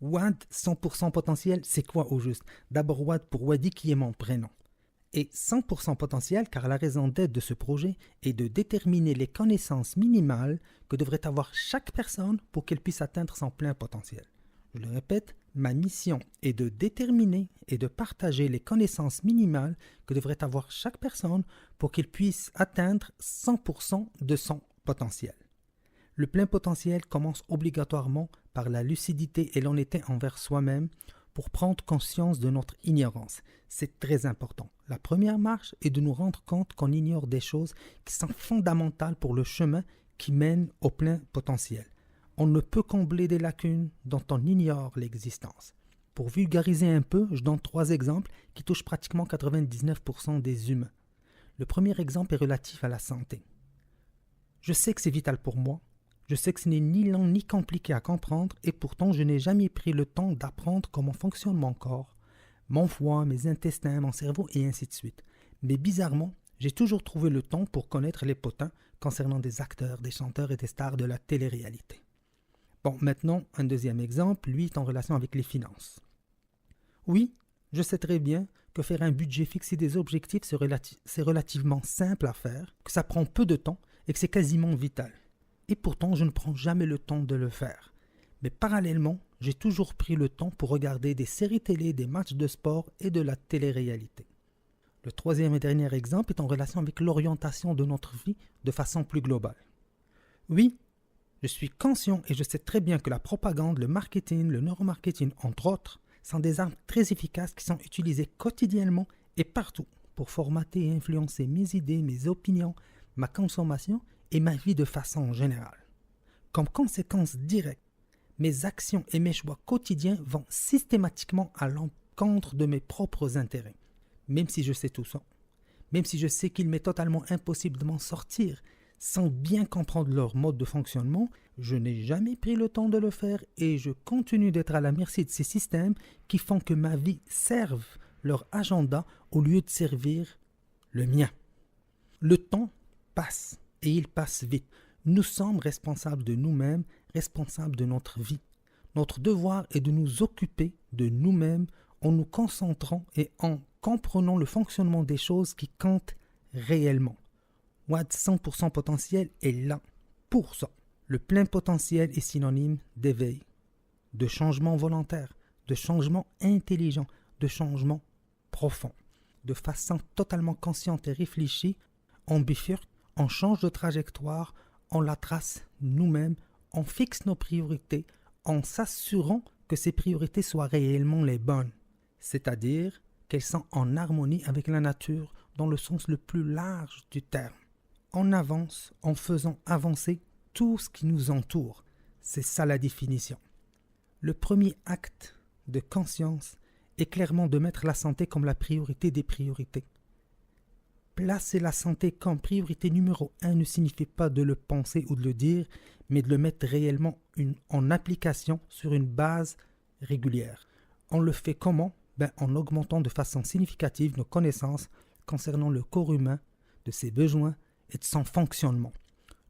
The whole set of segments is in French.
WAD 100% potentiel, c'est quoi au juste? D'abord WAD pour Wadi qui est mon prénom. Et 100% potentiel car la raison d'être de ce projet est de déterminer les connaissances minimales que devrait avoir chaque personne pour qu'elle puisse atteindre son plein potentiel. Je le répète, ma mission est de déterminer et de partager les connaissances minimales que devrait avoir chaque personne pour qu'elle puisse atteindre 100% de son potentiel. Le plein potentiel commence obligatoirement par la lucidité et l'honnêteté envers soi-même pour prendre conscience de notre ignorance. C'est très important. La première marche est de nous rendre compte qu'on ignore des choses qui sont fondamentales pour le chemin qui mène au plein potentiel. On ne peut combler des lacunes dont on ignore l'existence. Pour vulgariser un peu, je donne 3 exemples qui touchent pratiquement 99% des humains. Le premier exemple est relatif à la santé. Je sais que c'est vital pour moi. Je sais que ce n'est ni lent ni compliqué à comprendre et pourtant je n'ai jamais pris le temps d'apprendre comment fonctionne mon corps, mon foie, mes intestins, mon cerveau et ainsi de suite. Mais bizarrement, j'ai toujours trouvé le temps pour connaître les potins concernant des acteurs, des chanteurs et des stars de la télé-réalité. Bon, maintenant, un deuxième exemple, lui, est en relation avec les finances. Oui, je sais très bien que faire un budget, fixer des objectifs, c'est relativement simple à faire, que ça prend peu de temps et que c'est quasiment vital. Et pourtant, je ne prends jamais le temps de le faire. Mais parallèlement, j'ai toujours pris le temps pour regarder des séries télé, des matchs de sport et de la télé-réalité. Le troisième et dernier exemple est en relation avec l'orientation de notre vie de façon plus globale. Oui, je suis conscient et je sais très bien que la propagande, le marketing, le neuromarketing, entre autres, sont des armes très efficaces qui sont utilisées quotidiennement et partout pour formater et influencer mes idées, mes opinions, ma consommation et ma vie de façon générale. Comme conséquence directe, mes actions et mes choix quotidiens vont systématiquement à l'encontre de mes propres intérêts. Même si je sais tout ça, même si je sais qu'il m'est totalement impossible de m'en sortir, sans bien comprendre leur mode de fonctionnement, je n'ai jamais pris le temps de le faire et je continue d'être à la merci de ces systèmes qui font que ma vie serve leur agenda au lieu de servir le mien. Le temps passe et il passe vite. Nous sommes responsables de nous-mêmes, responsables de notre vie. Notre devoir est de nous occuper de nous-mêmes en nous concentrant et en comprenant le fonctionnement des choses qui comptent réellement. WAD 100% potentiel est là pour ça. Le plein potentiel est synonyme d'éveil, de changement volontaire, de changement intelligent, de changement profond. De façon totalement consciente et réfléchie, on bifurque, on change de trajectoire, on la trace nous-mêmes, on fixe nos priorités en s'assurant que ces priorités soient réellement les bonnes, c'est-à-dire qu'elles sont en harmonie avec la nature dans le sens le plus large du terme. On avance en faisant avancer tout ce qui nous entoure. C'est ça la définition. Le premier acte de conscience est clairement de mettre la santé comme la priorité des priorités. Placer la santé comme priorité numéro 1 ne signifie pas de le penser ou de le dire, mais de le mettre réellement en application sur une base régulière. On le fait comment? En augmentant de façon significative nos connaissances concernant le corps humain, de ses besoins et de son fonctionnement.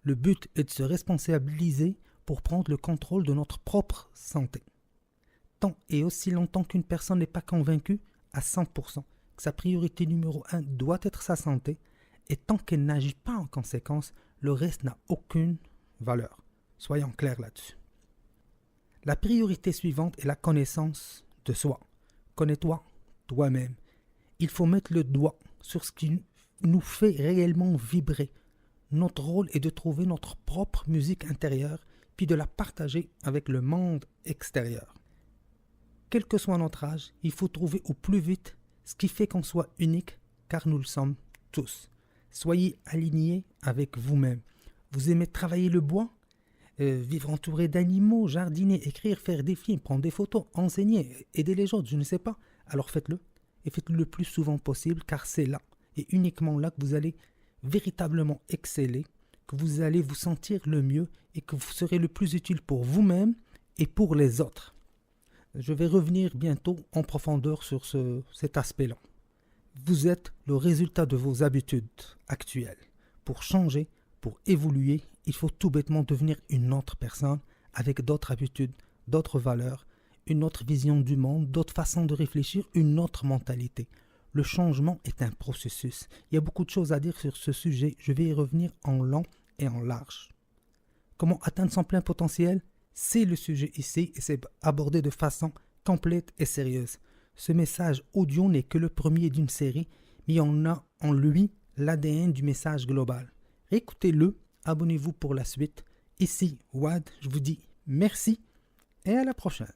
Le but est de se responsabiliser pour prendre le contrôle de notre propre santé. Tant et aussi longtemps qu'une personne n'est pas convaincue à 100% que sa priorité numéro 1 doit être sa santé, et tant qu'elle n'agit pas en conséquence, le reste n'a aucune valeur. Soyons clairs là-dessus. La priorité suivante est la connaissance de soi. Connais-toi toi-même. Il faut mettre le doigt sur ce qui nous fait réellement vibrer. Notre rôle est de trouver notre propre musique intérieure, puis de la partager avec le monde extérieur. Quel que soit notre âge, il faut trouver au plus vite ce qui fait qu'on soit unique, car nous le sommes tous. Soyez alignés avec vous-même. Vous aimez travailler le bois? Vivre entouré d'animaux, jardiner, écrire, faire des films, prendre des photos, enseigner, aider les autres, je ne sais pas. Alors faites-le, et faites-le le plus souvent possible, car c'est là, et uniquement là, que vous allez véritablement exceller, que vous allez vous sentir le mieux, et que vous serez le plus utile pour vous-même et pour les autres. Je vais revenir bientôt en profondeur sur cet aspect-là. Vous êtes le résultat de vos habitudes actuelles. Pour changer, pour évoluer, il faut tout bêtement devenir une autre personne avec d'autres habitudes, d'autres valeurs, une autre vision du monde, d'autres façons de réfléchir, une autre mentalité. Le changement est un processus. Il y a beaucoup de choses à dire sur ce sujet. Je vais y revenir en long et en large. Comment atteindre son plein potentiel? C'est le sujet ici et c'est abordé de façon complète et sérieuse. Ce message audio n'est que le premier d'une série, mais on a en lui l'ADN du message global. Écoutez-le, abonnez-vous pour la suite. Ici, Wad, je vous dis merci et à la prochaine.